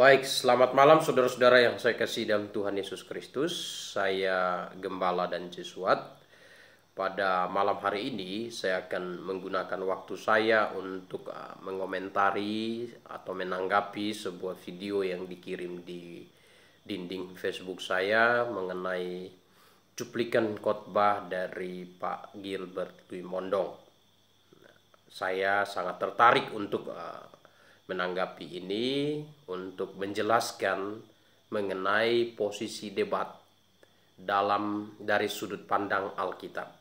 Baik, selamat malam saudara-saudara yang saya kasih dalam Tuhan Yesus Kristus. Saya Gembala dan Jesuat. Pada malam hari ini saya akan menggunakan waktu saya untuk mengomentari atau menanggapi sebuah video yang dikirim di dinding Facebook saya mengenai cuplikan khotbah dari Pak Gilbert Dwi Mondong. Saya sangat tertarik untuk menanggapi ini, untuk menjelaskan mengenai posisi debat dari sudut pandang Alkitab.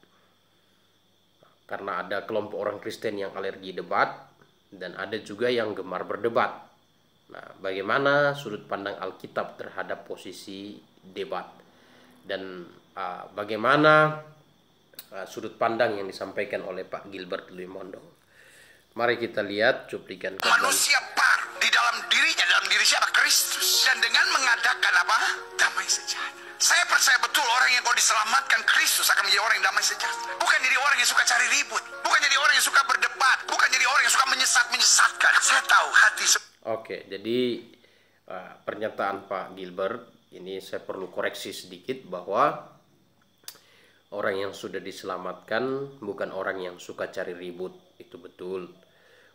Karena ada kelompok orang Kristen yang alergi debat dan ada juga yang gemar berdebat. Nah, bagaimana sudut pandang Alkitab terhadap posisi debat dan bagaimana sudut pandang yang disampaikan oleh Pak Gilbert Dwi Mondong. Mari kita lihat cuplikan manusia baru di dalam dirinya, dalam diri siapa? Kristus. Dan dengan mengadakan apa? Damai sejahtera. Saya percaya betul orang yang kalau diselamatkan Kristus akan menjadi orang yang damai sejahtera. Bukan jadi orang yang suka cari ribut, bukan jadi orang yang suka berdebat, bukan jadi orang yang suka menyesatkan. Saya tahu hati. Oke, jadi pernyataan Pak Gilbert ini saya perlu koreksi sedikit bahwa orang yang sudah diselamatkan bukan orang yang suka cari ribut, itu betul.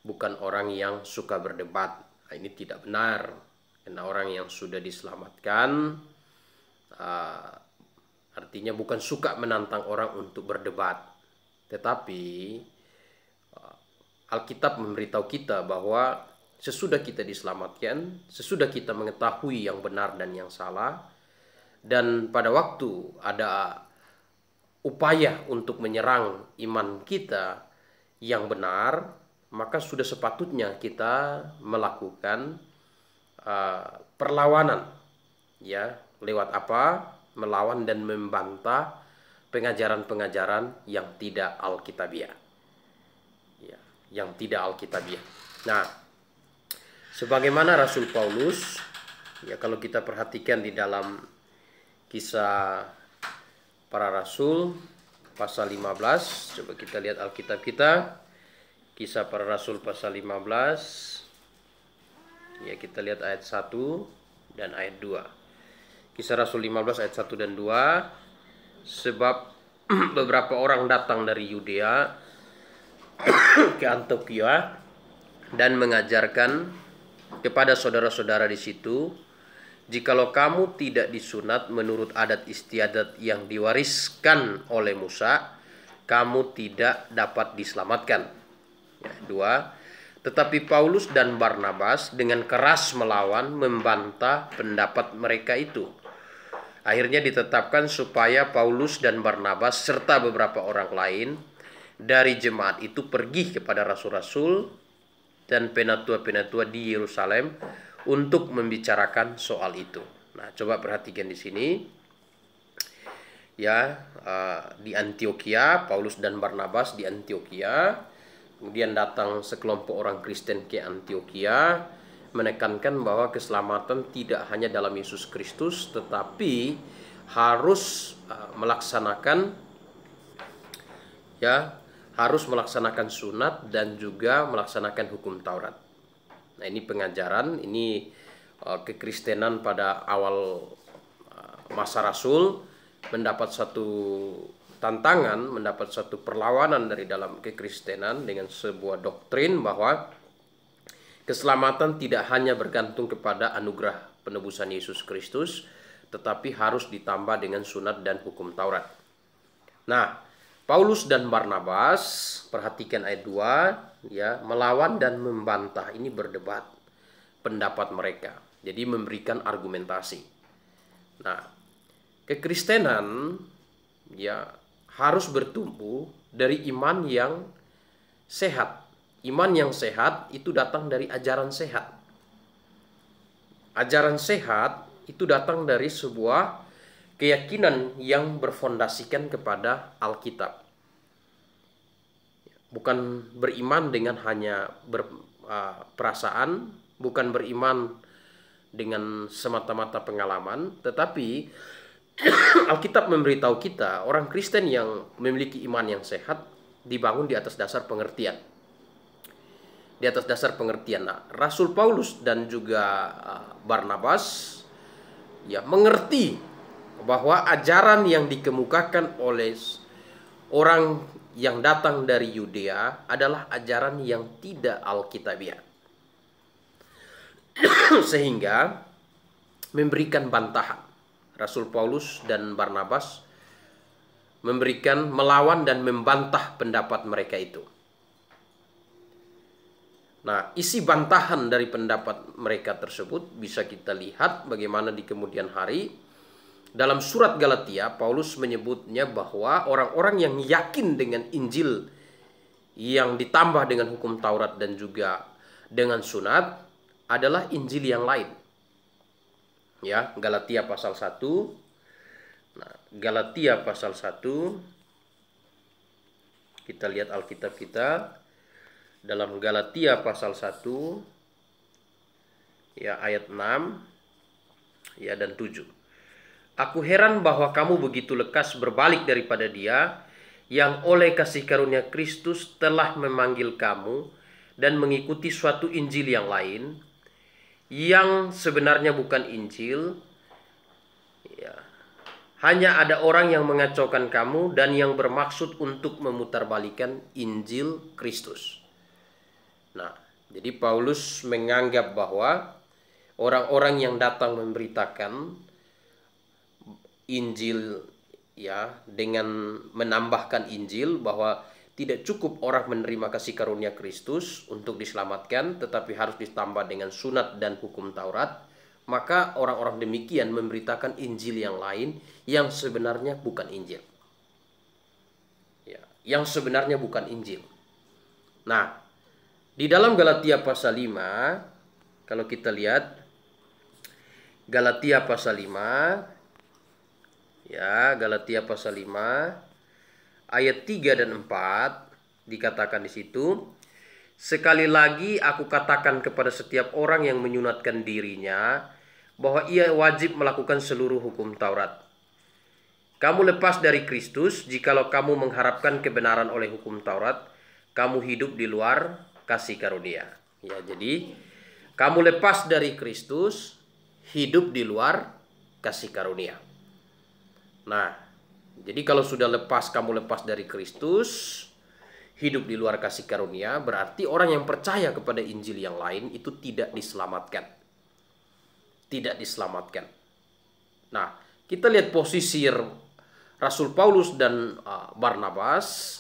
Bukan orang yang suka berdebat, ini tidak benar. Karena orang yang sudah diselamatkan artinya bukan suka menantang orang untuk berdebat. Tetapi Alkitab memberitahu kita bahwa sesudah kita diselamatkan, sesudah kita mengetahui yang benar dan yang salah, dan pada waktu ada upaya untuk menyerang iman kita yang benar, maka sudah sepatutnya kita melakukan perlawanan, ya, lewat apa? Melawan dan membantah pengajaran-pengajaran yang tidak alkitabiah, ya, yang tidak alkitabiah. Nah, sebagaimana Rasul Paulus, ya, kalau kita perhatikan di dalam Kisah Para Rasul pasal 15, coba kita lihat Alkitab kita, Kisah Para Rasul pasal 15, ya, kita lihat ayat 1 dan ayat 2. Kisah Rasul 15 ayat 1 dan 2. Sebab beberapa orang datang dari Yudea ke Antiokhia dan mengajarkan kepada saudara-saudara di situ, jikalau kamu tidak disunat menurut adat istiadat yang diwariskan oleh Musa, kamu tidak dapat diselamatkan. Ya, 2. Tetapi Paulus dan Barnabas dengan keras melawan, membantah pendapat mereka itu. Akhirnya ditetapkan supaya Paulus dan Barnabas serta beberapa orang lain dari jemaat itu pergi kepada rasul-rasul dan penatua-penatua di Yerusalem untuk membicarakan soal itu. Nah, coba perhatikan di sini, ya, di Antiokhia, Paulus dan Barnabas di Antiokhia. Kemudian datang sekelompok orang Kristen ke Antiokhia, menekankan bahwa keselamatan tidak hanya dalam Yesus Kristus, tetapi harus melaksanakan, ya, harus melaksanakan sunat dan juga melaksanakan hukum Taurat. Nah, ini pengajaran, ini kekristenan pada awal masa Rasul mendapat satu tantangan, mendapat satu perlawanan dari dalam kekristenan dengan sebuah doktrin bahwa keselamatan tidak hanya bergantung kepada anugerah penebusan Yesus Kristus, tetapi harus ditambah dengan sunat dan hukum Taurat. Nah, Paulus dan Barnabas, perhatikan ayat 2, ya, melawan dan membantah, ini berdebat pendapat mereka. Jadi memberikan argumentasi. Nah, kekristenan, ya, harus bertumbuh dari iman yang sehat. Iman yang sehat itu datang dari ajaran sehat. Ajaran sehat itu datang dari sebuah keyakinan yang berfondasikan kepada Alkitab. Bukan beriman dengan hanya perasaan, bukan beriman dengan semata-mata pengalaman, tetapi Alkitab memberitahu kita orang Kristen yang memiliki iman yang sehat dibangun di atas dasar pengertian. di atas dasar pengertian. Nah, Rasul Paulus dan juga Barnabas ya mengerti bahwa ajaran yang dikemukakan oleh orang yang datang dari Yudea adalah ajaran yang tidak alkitabiah. Sehingga memberikan bantahan. Rasul Paulus dan Barnabas memberikan, melawan dan membantah pendapat mereka itu. Nah, isi bantahan dari pendapat mereka tersebut bisa kita lihat bagaimana di kemudian hari. Dalam surat Galatia, Paulus menyebutnya bahwa orang-orang yang yakin dengan Injil yang ditambah dengan hukum Taurat dan juga dengan sunat adalah Injil yang lain. Ya, Galatia pasal 1. Nah, Galatia pasal 1. Kita lihat Alkitab kita. Dalam Galatia pasal 1 ya ayat 6 ya dan 7. Aku heran bahwa kamu begitu lekas berbalik daripada Dia yang oleh kasih karunia Kristus telah memanggil kamu dan mengikuti suatu Injil yang lain yang sebenarnya bukan Injil. Ya. Hanya ada orang yang mengacaukan kamu dan yang bermaksud untuk memutarbalikkan Injil Kristus. Nah, jadi Paulus menganggap bahwa orang-orang yang datang memberitakan Injil ya dengan menambahkan Injil, bahwa tidak cukup orang menerima kasih karunia Kristus untuk diselamatkan, tetapi harus ditambah dengan sunat dan hukum Taurat, maka orang-orang demikian memberitakan Injil yang lain yang sebenarnya bukan Injil. Ya, yang sebenarnya bukan Injil. Nah, di dalam Galatia pasal 5, kalau kita lihat Galatia pasal 5, ya, Galatia pasal 5 ayat 3 dan 4 dikatakan di situ, sekali lagi aku katakan kepada setiap orang yang menyunatkan dirinya bahwa ia wajib melakukan seluruh hukum Taurat. Kamu lepas dari Kristus jikalau kamu mengharapkan kebenaran oleh hukum Taurat, kamu hidup di luar kasih karunia. Ya, jadi kamu lepas dari Kristus, hidup di luar kasih karunia. Nah, jadi kalau sudah kamu lepas dari Kristus, hidup di luar kasih karunia, berarti orang yang percaya kepada Injil yang lain itu tidak diselamatkan. Tidak diselamatkan. Nah, kita lihat posisi Rasul Paulus dan Barnabas.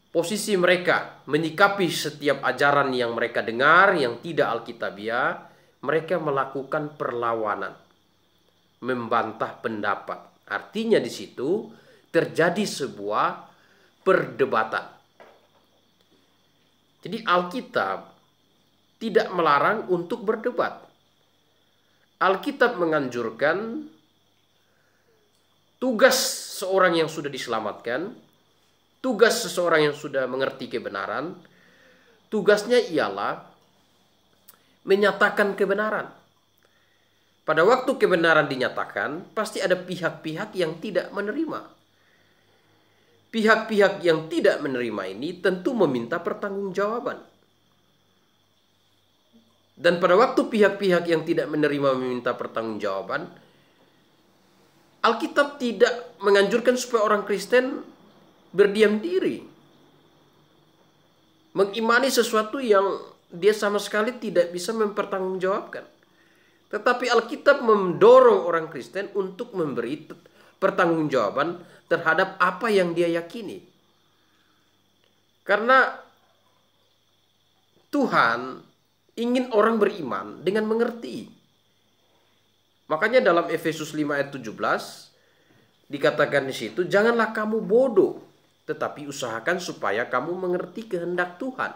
Posisi mereka menyikapi setiap ajaran yang mereka dengar yang tidak alkitabiah, mereka melakukan perlawanan, membantah pendapat. Artinya di situ terjadi sebuah perdebatan. Jadi Alkitab tidak melarang untuk berdebat. Alkitab menganjurkan tugas seorang yang sudah diselamatkan, tugas seseorang yang sudah mengerti kebenaran, tugasnya ialah menyatakan kebenaran. Pada waktu kebenaran dinyatakan, pasti ada pihak-pihak yang tidak menerima. Pihak-pihak yang tidak menerima ini tentu meminta pertanggungjawaban. Dan pada waktu pihak-pihak yang tidak menerima meminta pertanggungjawaban, Alkitab tidak menganjurkan supaya orang Kristen berdiam diri, mengimani sesuatu yang dia sama sekali tidak bisa mempertanggungjawabkan. Tetapi Alkitab mendorong orang Kristen untuk memberi pertanggungjawaban terhadap apa yang dia yakini. Karena Tuhan ingin orang beriman dengan mengerti. Makanya dalam Efesus 5 ayat 17 dikatakan di situ, janganlah kamu bodoh, tetapi usahakan supaya kamu mengerti kehendak Tuhan.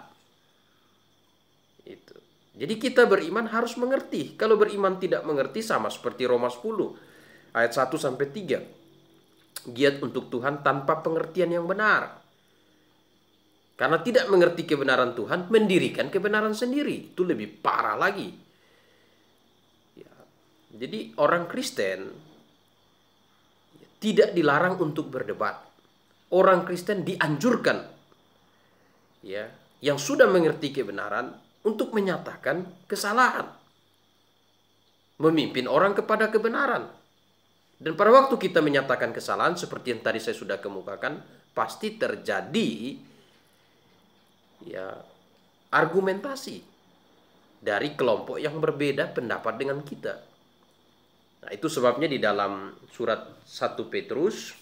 Itu. Jadi kita beriman harus mengerti. Kalau beriman tidak mengerti, sama seperti Roma 10 ayat 1 sampai 3. Giat untuk Tuhan tanpa pengertian yang benar. Karena tidak mengerti kebenaran Tuhan, mendirikan kebenaran sendiri. Itu lebih parah lagi. Ya. Jadi orang Kristen tidak dilarang untuk berdebat. Orang Kristen dianjurkan ya yang sudah mengerti kebenaran untuk menyatakan kesalahan. Memimpin orang kepada kebenaran. Dan pada waktu kita menyatakan kesalahan, seperti yang tadi saya sudah kemukakan, pasti terjadi argumentasi dari kelompok yang berbeda pendapat dengan kita. Nah, itu sebabnya di dalam surat 1 Petrus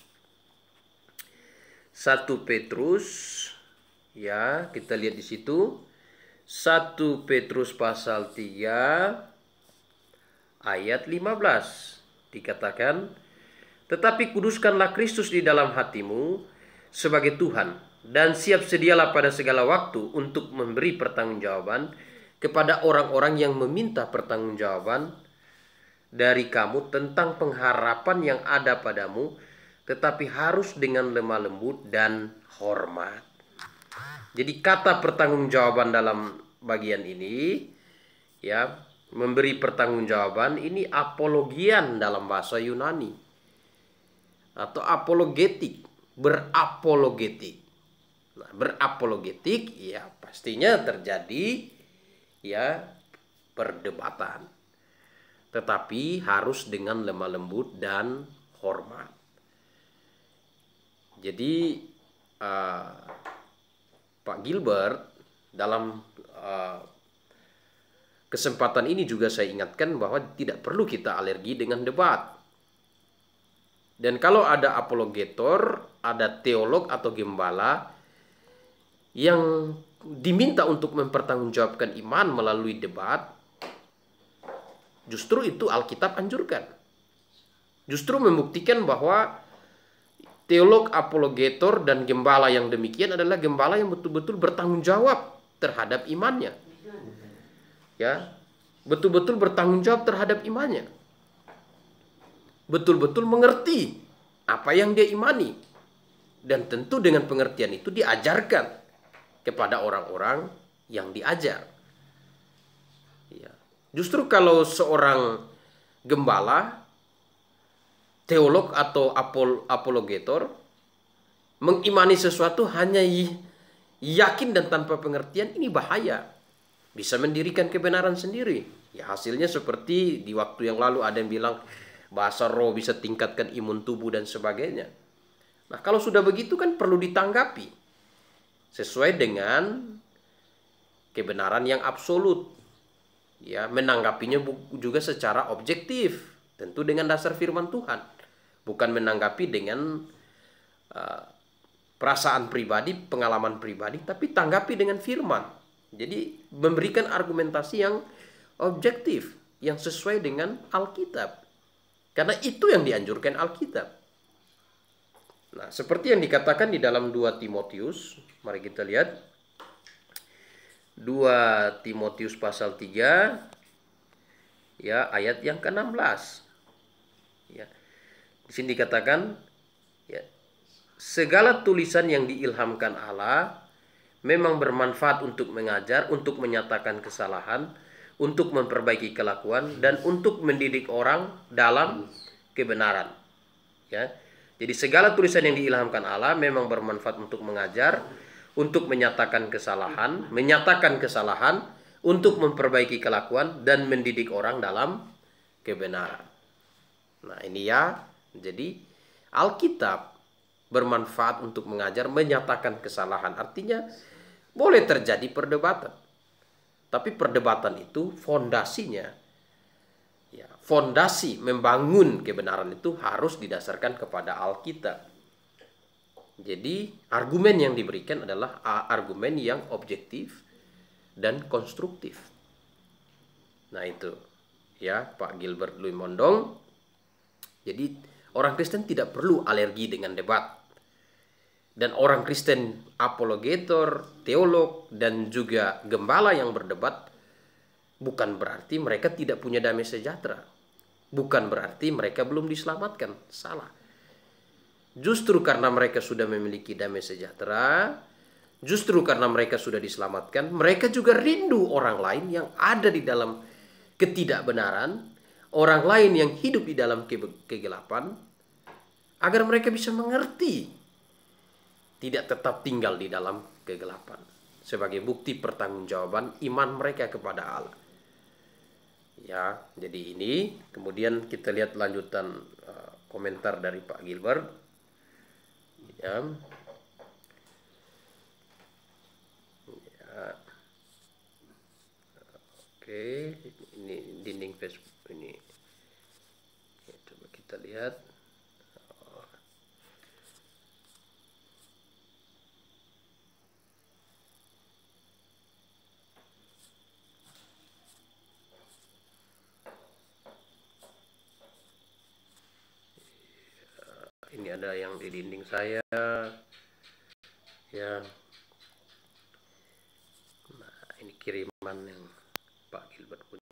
kita lihat di situ 1 Petrus pasal 3 ayat 15 dikatakan, "Tetapi kuduskanlah Kristus di dalam hatimu sebagai Tuhan, dan siap sedialah pada segala waktu untuk memberi pertanggungjawaban kepada orang-orang yang meminta pertanggungjawaban dari kamu tentang pengharapan yang ada padamu, tetapi harus dengan lemah lembut dan hormat." Jadi kata pertanggungjawaban dalam bagian ini, memberi pertanggungjawaban ini apologian dalam bahasa Yunani, atau apologetik, berapologetik. Nah, berapologetik pastinya terjadi perdebatan, tetapi harus dengan lemah lembut dan hormat. Jadi Pak Gilbert dalam kesempatan ini juga saya ingatkan bahwa tidak perlu kita alergi dengan debat. Dan kalau ada apologetor, ada teolog atau gembala yang diminta untuk mempertanggungjawabkan iman melalui debat, justru itu Alkitab anjurkan. Justru membuktikan bahwa teolog, apologetor, dan gembala yang demikian adalah gembala yang betul-betul bertanggung jawab terhadap imannya. Betul-betul bertanggung jawab terhadap imannya. Betul-betul mengerti apa yang dia imani. Dan tentu dengan pengertian itu diajarkan kepada orang-orang yang diajar. Justru kalau seorang gembala, teolog atau apologetor mengimani sesuatu hanya yakin dan tanpa pengertian, ini bahaya. Bisa mendirikan kebenaran sendiri. Hasilnya seperti di waktu yang lalu ada yang bilang bahasa roh bisa tingkatkan imun tubuh dan sebagainya. Nah, kalau sudah begitu kan perlu ditanggapi sesuai dengan kebenaran yang absolut. Menanggapinya juga secara objektif, tentu dengan dasar firman Tuhan. Bukan menanggapi dengan perasaan pribadi, pengalaman pribadi, tapi tanggapi dengan firman. Jadi memberikan argumentasi yang objektif, yang sesuai dengan Alkitab. Karena itu yang dianjurkan Alkitab. Nah, seperti yang dikatakan di dalam 2 Timotius, mari kita lihat. 2 Timotius pasal 3 ayat yang ke-16. Di sini dikatakan, segala tulisan yang diilhamkan Allah memang bermanfaat untuk mengajar, untuk menyatakan kesalahan, untuk memperbaiki kelakuan, dan untuk mendidik orang dalam kebenaran. Jadi segala tulisan yang diilhamkan Allah memang bermanfaat untuk mengajar, untuk menyatakan kesalahan, untuk memperbaiki kelakuan, dan mendidik orang dalam kebenaran. Nah, ini jadi Alkitab bermanfaat untuk mengajar, menyatakan kesalahan. Artinya boleh terjadi perdebatan. Tapi perdebatan itu fondasinya, fondasi membangun kebenaran itu harus didasarkan kepada Alkitab. Jadi argumen yang diberikan adalah argumen yang objektif dan konstruktif. Nah itu Pak Gilbert Louis Mondong. Jadi orang Kristen tidak perlu alergi dengan debat. Dan orang Kristen apologetor, teolog, dan juga gembala yang berdebat bukan berarti mereka tidak punya damai sejahtera. Bukan berarti mereka belum diselamatkan. Salah. Justru karena mereka sudah memiliki damai sejahtera, justru karena mereka sudah diselamatkan, mereka juga rindu orang lain yang ada di dalam ketidakbenaran, orang lain yang hidup di dalam kegelapan, agar mereka bisa mengerti, tidak tetap tinggal di dalam kegelapan. sebagai bukti pertanggungjawaban iman mereka kepada Allah. Ya, jadi ini kemudian kita lihat lanjutan komentar dari Pak Gilbert. Ya. Ya. Oke, ini dinding Facebook ini. Ya, coba kita lihat. Ini ada yang di dinding saya, ya. Nah, ini kiriman yang Pak Gilbert punya.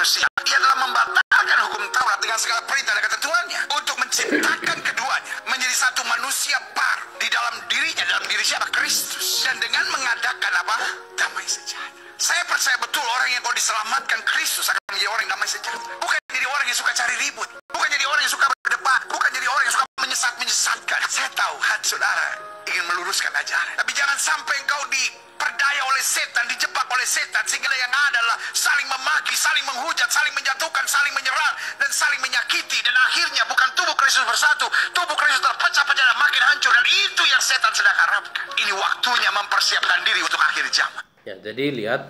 Ia telah membatalkan hukum Taurat dengan segala perintah dan ketentuannya untuk menciptakan keduanya menjadi satu manusia baru di dalam dirinya, dalam diri siapa? Kristus. Dan dengan mengadakan apa? Damai sejahtera. Saya percaya betul orang yang kalau diselamatkan Kristus akan menjadi orang yang damai sejahtera. Bukan jadi orang yang suka cari ribut, bukan jadi orang yang suka berdebat, bukan jadi orang yang suka menyesatkan. Saya tahu hati saudara ingin meluruskan ajaran, tapi jangan sampai engkau diperdaya oleh setan, dijebak oleh setan, sehingga yang ada adalah saling memaki, saling menghujat, saling menjatuhkan, saling menyerang, dan saling menyakiti. Dan akhirnya bukan tubuh Kristus bersatu, tubuh Kristus terpecah-pecah dan makin hancur. Dan itu yang setan sedang harapkan. Ini waktunya mempersiapkan diri untuk akhir zaman. Ya, jadi lihat,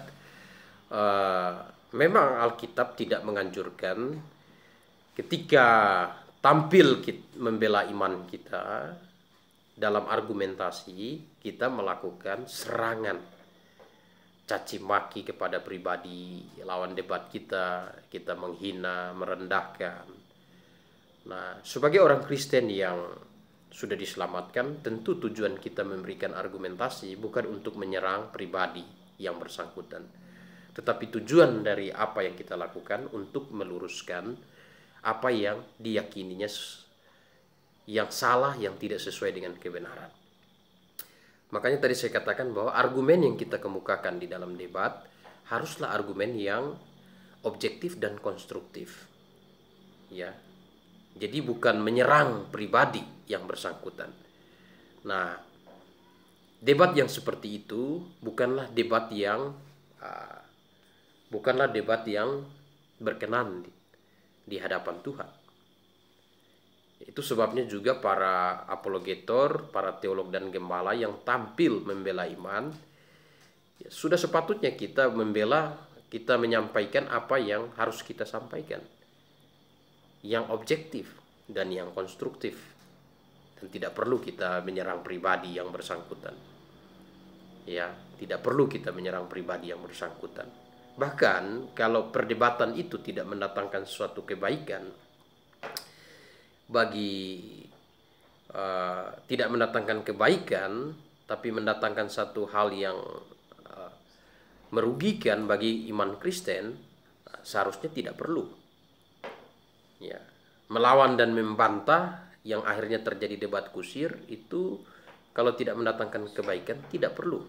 memang Alkitab tidak menganjurkan ketika tampil membela iman kita dalam argumentasi kita melakukan serangan, caci maki kepada pribadi lawan debat kita menghina, merendahkan. Nah, sebagai orang Kristen yang sudah diselamatkan, tentu tujuan kita memberikan argumentasi bukan untuk menyerang pribadi yang bersangkutan, tetapi tujuan dari apa yang kita lakukan untuk meluruskan apa yang diyakininya yang salah, yang tidak sesuai dengan kebenaran. Makanya tadi saya katakan bahwa argumen yang kita kemukakan di dalam debat haruslah argumen yang objektif dan konstruktif. Ya. Jadi bukan menyerang pribadi yang bersangkutan. Nah, debat yang seperti itu bukanlah debat yang berkenan di hadapan Tuhan. Itu sebabnya juga para apologetor, para teolog dan gembala yang tampil membela iman, ya, sudah sepatutnya kita menyampaikan apa yang harus kita sampaikan, yang objektif dan yang konstruktif, dan tidak perlu kita menyerang pribadi yang bersangkutan. Ya, tidak perlu kita menyerang pribadi yang bersangkutan. Bahkan kalau perdebatan itu tidak mendatangkan suatu kebaikan tidak mendatangkan kebaikan, tapi mendatangkan satu hal yang merugikan bagi iman Kristen, seharusnya tidak perlu. Ya, melawan dan membantah yang akhirnya terjadi debat kusir itu kalau tidak mendatangkan kebaikan tidak perlu.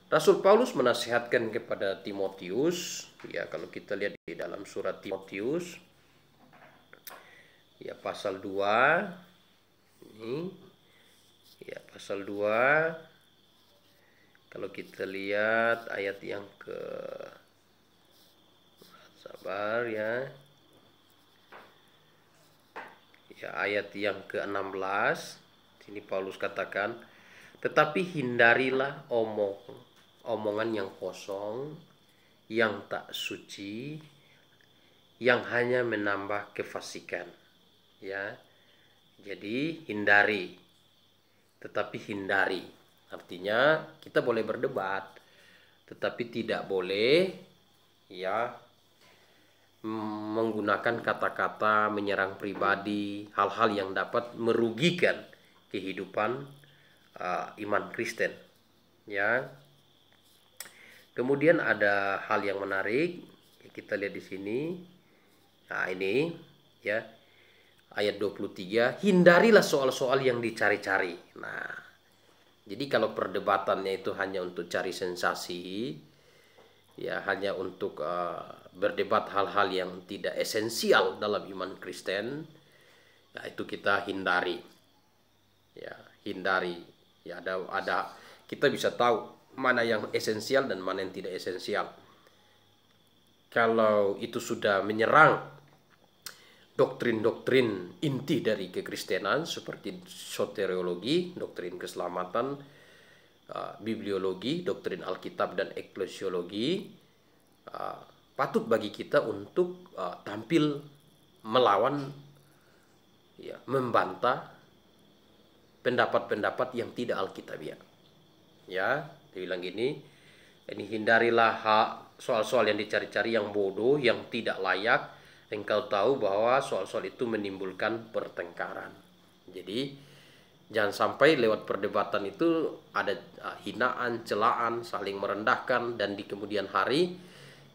Rasul Paulus menasihatkan kepada Timotius, ya, kalau kita lihat di dalam surat Timotius, ya, pasal 2 ini, ya, pasal 2, kalau kita lihat ayat yang ayat yang ke-16, sini Paulus katakan, tetapi hindarilah omongan yang kosong, yang tak suci, yang hanya menambah kefasikan. Ya, jadi hindari, tetapi hindari. Artinya kita boleh berdebat, tetapi tidak boleh ya menggunakan kata-kata menyerang pribadi, hal-hal yang dapat merugikan kehidupan iman Kristen. Ya. Kemudian ada hal yang menarik, kita lihat di sini. Nah, ini ya. Ayat 23, hindarilah soal-soal yang dicari-cari. Nah, jadi kalau perdebatannya itu hanya untuk cari sensasi, ya, hanya untuk berdebat hal-hal yang tidak esensial dalam iman Kristen, ya, itu kita hindari. Ya, hindari. Ya, ada kita bisa tahu mana yang esensial dan mana yang tidak esensial. Kalau itu sudah menyerang doktrin-doktrin inti dari kekristenan seperti soteriologi, doktrin keselamatan, bibliologi, doktrin Alkitab dan eklesiologi, patut bagi kita untuk tampil melawan, ya, membantah pendapat-pendapat yang tidak alkitabiah. Ya, dibilang gini, ini hindarilah soal-soal yang dicari-cari yang bodoh, yang tidak layak. Engkau tahu bahwa soal-soal itu menimbulkan pertengkaran. Jadi jangan sampai lewat perdebatan itu ada hinaan, celaan, saling merendahkan, dan di kemudian hari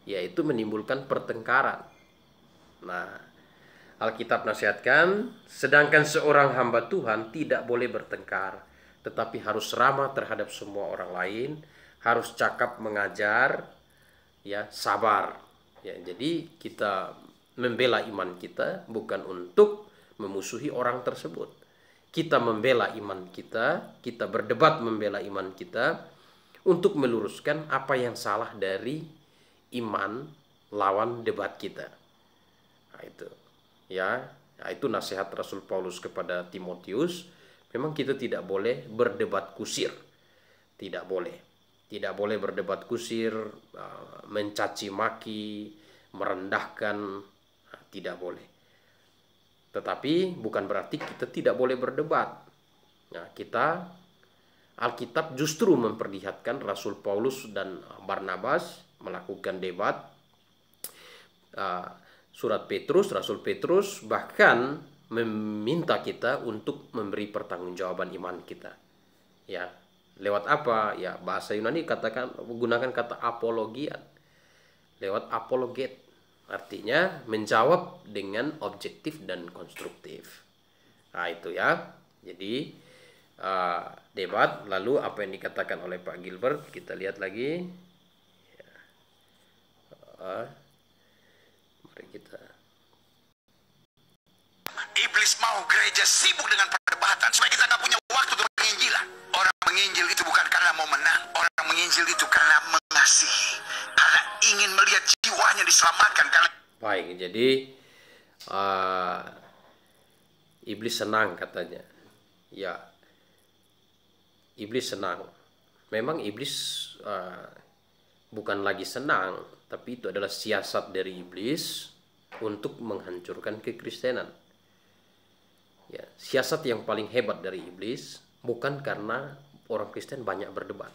yaitu menimbulkan pertengkaran. Nah, Alkitab nasihatkan, sedangkan seorang hamba Tuhan tidak boleh bertengkar, tetapi harus ramah terhadap semua orang lain, harus cakap mengajar, ya, sabar. Ya, jadi kita membela iman kita bukan untuk memusuhi orang tersebut. Kita membela iman kita, kita berdebat membela iman kita untuk meluruskan apa yang salah dari iman lawan debat kita. Nah, itu. Ya, itu nasihat Rasul Paulus kepada Timotius. Memang kita tidak boleh berdebat kusir. Tidak boleh. Tidak boleh berdebat kusir, mencaci maki, merendahkan, tidak boleh. Tetapi bukan berarti kita tidak boleh berdebat. Nah, Alkitab justru memperlihatkan Rasul Paulus dan Barnabas melakukan debat. Rasul Petrus bahkan meminta kita untuk memberi pertanggungjawaban iman kita. Ya, lewat apa? Ya, bahasa Yunani gunakan kata apologian. Lewat apologet. Artinya menjawab dengan objektif dan konstruktif. Nah, itu ya. Jadi debat, lalu apa yang dikatakan oleh Pak Gilbert, kita lihat lagi. Mari kita. Iblis mau gereja sibuk dengan perdebatan supaya kita nggak punya waktu untuk penginjilan. Orang menginjil itu bukan karena mau menang. Orang menginjil itu karena mengasihi, karena ingin melihat jiwanya diselamatkan. Baik, jadi iblis senang katanya. Ya, iblis senang. Memang iblis bukan lagi senang, tapi itu adalah siasat dari iblis untuk menghancurkan kekristenan. Ya, siasat yang paling hebat dari iblis bukan karena orang Kristen banyak berdebat.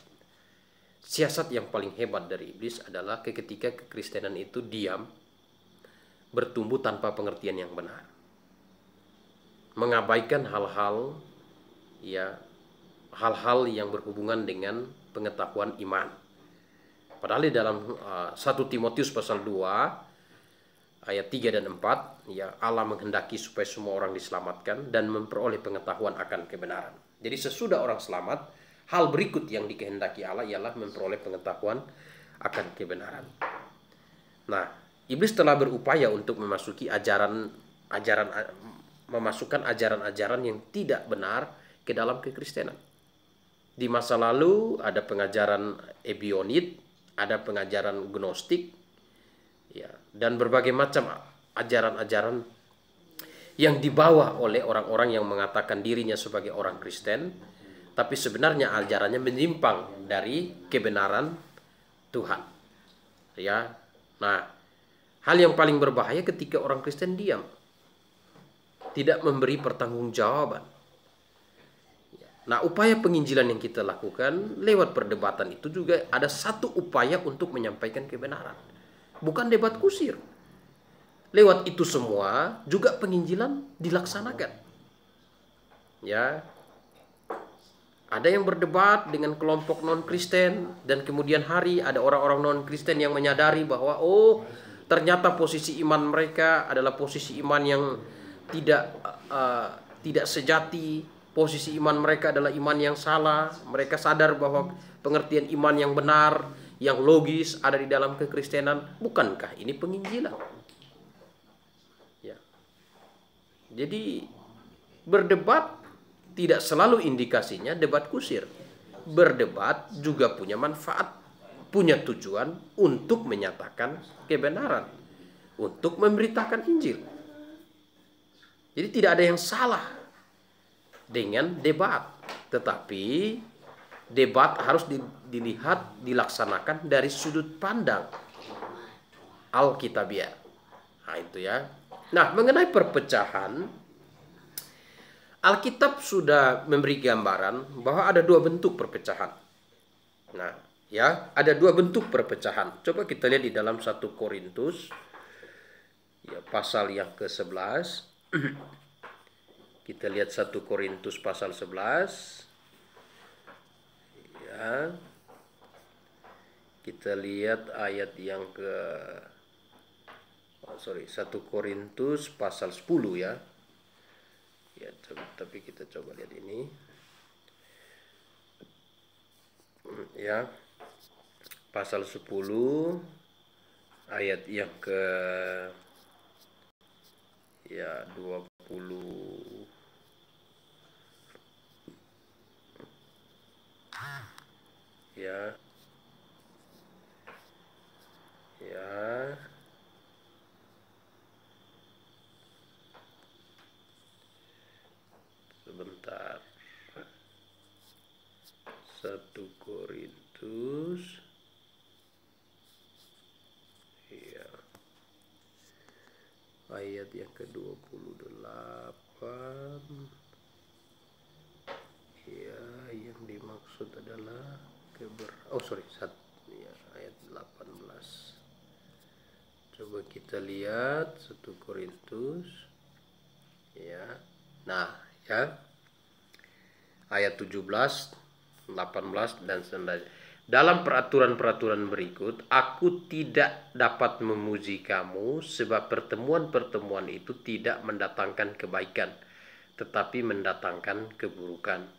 Siasat yang paling hebat dari iblis adalah ketika kekristenan itu diam, bertumbuh tanpa pengertian yang benar, mengabaikan hal-hal yang berhubungan dengan pengetahuan iman. Padahal di dalam 1 Timotius pasal 2 ayat 3 dan 4, ya, Allah menghendaki supaya semua orang diselamatkan dan memperoleh pengetahuan akan kebenaran. Jadi sesudah orang selamat, hal berikut yang dikehendaki Allah ialah memperoleh pengetahuan akan kebenaran. Nah, iblis telah berupaya untuk memasukkan ajaran-ajaran yang tidak benar ke dalam kekristenan. Di masa lalu ada pengajaran Ebionit, ada pengajaran Gnostik, ya, dan berbagai macam ajaran-ajaran yang dibawa oleh orang-orang yang mengatakan dirinya sebagai orang Kristen, tapi sebenarnya ajarannya menyimpang dari kebenaran Tuhan. Ya, nah, hal yang paling berbahaya ketika orang Kristen diam, tidak memberi pertanggungjawaban. Nah, upaya penginjilan yang kita lakukan lewat perdebatan itu juga ada satu upaya untuk menyampaikan kebenaran. Bukan debat kusir. Lewat itu semua juga penginjilan dilaksanakan. Ya. Ada yang berdebat dengan kelompok non-Kristen dan kemudian hari ada orang-orang non-Kristen yang menyadari bahwa ternyata posisi iman mereka adalah posisi iman yang tidak sejati. Posisi iman mereka adalah iman yang salah. Mereka sadar bahwa pengertian iman yang benar, yang logis ada di dalam kekristenan. Bukankah ini penginjilan? Ya. Jadi berdebat tidak selalu indikasinya debat kusir. Berdebat juga punya manfaat, punya tujuan untuk menyatakan kebenaran, untuk memberitakan Injil. Jadi tidak ada yang salah dengan debat, tetapi debat harus dilihat, dilaksanakan dari sudut pandang Alkitabiah. Nah, itu ya. Nah, mengenai perpecahan, Alkitab sudah memberi gambaran bahwa ada dua bentuk perpecahan. Nah, ya, ada dua bentuk perpecahan. Coba kita lihat di dalam 1 Korintus ya, pasal yang ke-11. Kita lihat 1 Korintus pasal 11. Ya. Kita lihat ayat yang ke 1 Korintus pasal 10 ya. Ya, tapi kita coba lihat ini. Ya. Pasal 10 ayat yang ke 20. Ya. Ya. Sebentar. 1 Korintus. Ya. Ayat yang ke-28. Ya, yang dimaksud adalah ayat 18. Coba kita lihat 1 Korintus. Ya. Nah, ya. Ayat 17, 18 dan 19. Dalam peraturan-peraturan berikut, aku tidak dapat memuji kamu sebab pertemuan-pertemuan itu tidak mendatangkan kebaikan, tetapi mendatangkan keburukan.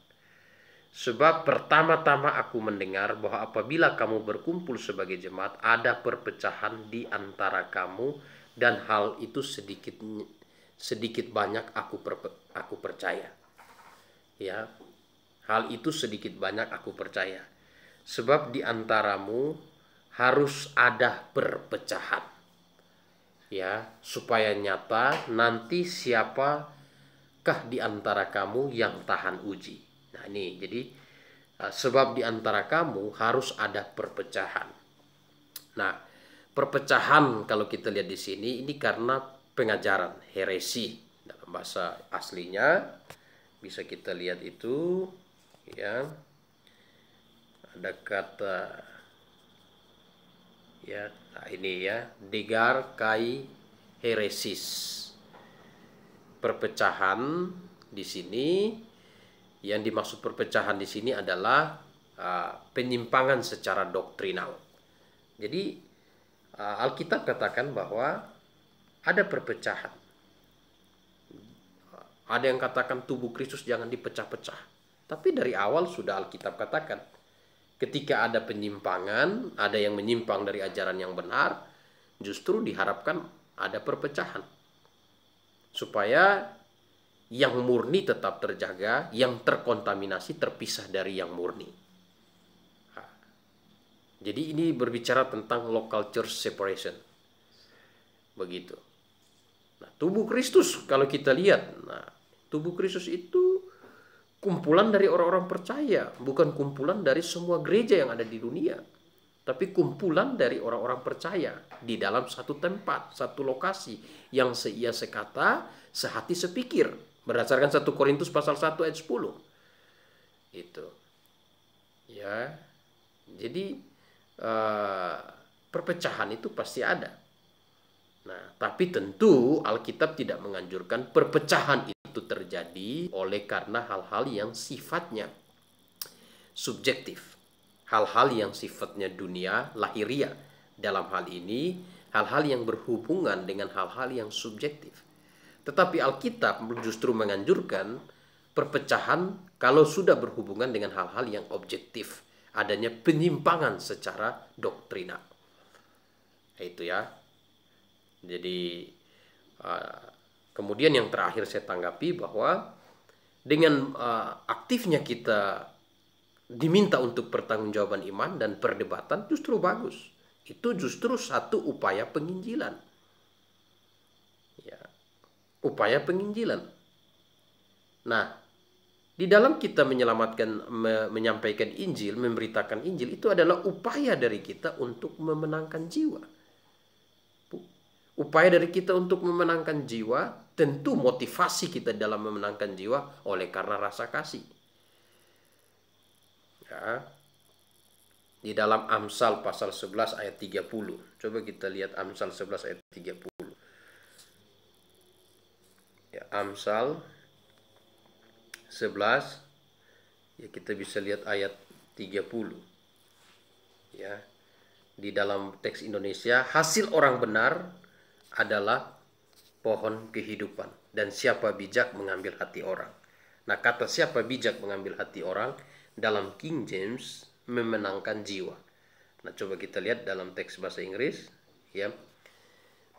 Sebab pertama-tama aku mendengar bahwa apabila kamu berkumpul sebagai jemaat, ada perpecahan di antara kamu, dan hal itu sedikit banyak aku percaya. Ya, hal itu sedikit banyak aku percaya. Sebab di antaramu harus ada perpecahan. Ya, supaya nyata nanti siapakah di antara kamu yang tahan uji. Nah, ini jadi sebab di antara kamu harus ada perpecahan. Nah, perpecahan kalau kita lihat di sini ini karena pengajaran heresi. Dalam bahasa aslinya bisa kita lihat itu ya, ada kata ya, nah ini ya, degar kai heresis. Perpecahan di sini, yang dimaksud perpecahan di sini adalah penyimpangan secara doktrinal. Jadi Alkitab katakan bahwa ada perpecahan. Ada yang katakan tubuh Kristus jangan dipecah-pecah. Tapi dari awal sudah Alkitab katakan, ketika ada penyimpangan, ada yang menyimpang dari ajaran yang benar, justru diharapkan ada perpecahan. Supaya yang murni tetap terjaga, yang terkontaminasi terpisah dari yang murni. Jadi ini berbicara tentang local church separation. Begitu. Nah, tubuh Kristus kalau kita lihat, nah, tubuh Kristus itu kumpulan dari orang-orang percaya, bukan kumpulan dari semua gereja yang ada di dunia, tapi kumpulan dari orang-orang percaya di dalam satu tempat, satu lokasi, yang seia sekata, sehati sepikir, berdasarkan 1 Korintus pasal 1 ayat 10. Itu. Ya. Jadi perpecahan itu pasti ada. Nah, tapi tentu Alkitab tidak menganjurkan perpecahan itu terjadi oleh karena hal-hal yang sifatnya subjektif. Hal-hal yang sifatnya dunia, lahiriah. Dalam hal ini, hal-hal yang berhubungan dengan hal-hal yang subjektif. Tetapi Alkitab justru menganjurkan perpecahan kalau sudah berhubungan dengan hal-hal yang objektif. Adanya penyimpangan secara doktrinal. Itu ya. Jadi kemudian yang terakhir saya tanggapi bahwa dengan aktifnya kita diminta untuk pertanggungjawaban iman dan perdebatan justru bagus. Itu justru satu upaya penginjilan. Ya, upaya penginjilan. Nah, di dalam kita menyampaikan Injil, memberitakan Injil, itu adalah upaya dari kita untuk memenangkan jiwa. Upaya dari kita untuk memenangkan jiwa, tentu motivasi kita dalam memenangkan jiwa oleh karena rasa kasih. Ya. Di dalam Amsal pasal 11 ayat 30. Coba kita lihat Amsal 11 ayat 30. Ya, Amsal 11, ya kita bisa lihat ayat 30. Ya. Di dalam teks Indonesia, hasil orang benar adalah pohon kehidupan, dan siapa bijak mengambil hati orang. Nah, kata siapa bijak mengambil hati orang dalam King James memenangkan jiwa. Nah, coba kita lihat dalam teks bahasa Inggris, ya.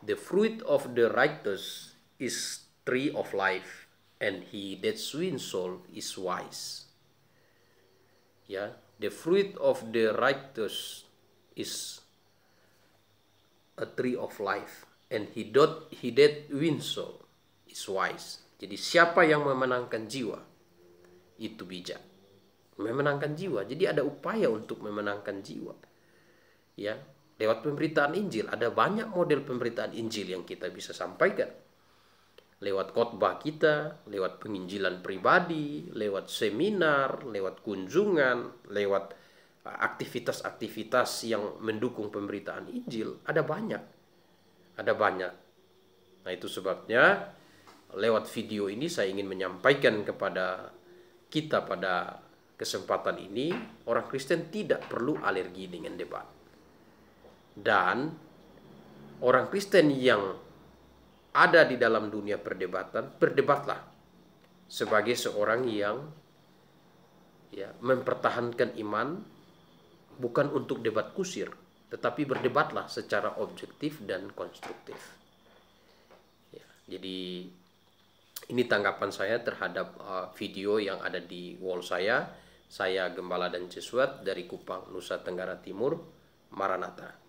The fruit of the righteous is tree of life, and he that wins soul is wise. Ya, the fruit of the righteous is a tree of life, and he that wins soul is wise. Jadi siapa yang memenangkan jiwa itu bijak. Memenangkan jiwa. Jadi ada upaya untuk memenangkan jiwa. Ya, lewat pemberitaan Injil ada banyak model pemberitaan Injil yang kita bisa sampaikan. Lewat khotbah kita, lewat penginjilan pribadi, lewat seminar, lewat kunjungan, lewat aktivitas-aktivitas yang mendukung pemberitaan Injil, ada banyak. Ada banyak. Nah, itu sebabnya lewat video ini saya ingin menyampaikan kepada kita pada kesempatan ini, orang Kristen tidak perlu alergi dengan debat. Dan orang Kristen yang ada di dalam dunia perdebatan, berdebatlah sebagai seorang yang mempertahankan iman, bukan untuk debat kusir, tetapi berdebatlah secara objektif dan konstruktif. Ya, jadi ini tanggapan saya terhadap video yang ada di wall saya. Saya Gembala dan Jesuat dari Kupang, Nusa Tenggara Timur. Maranatha.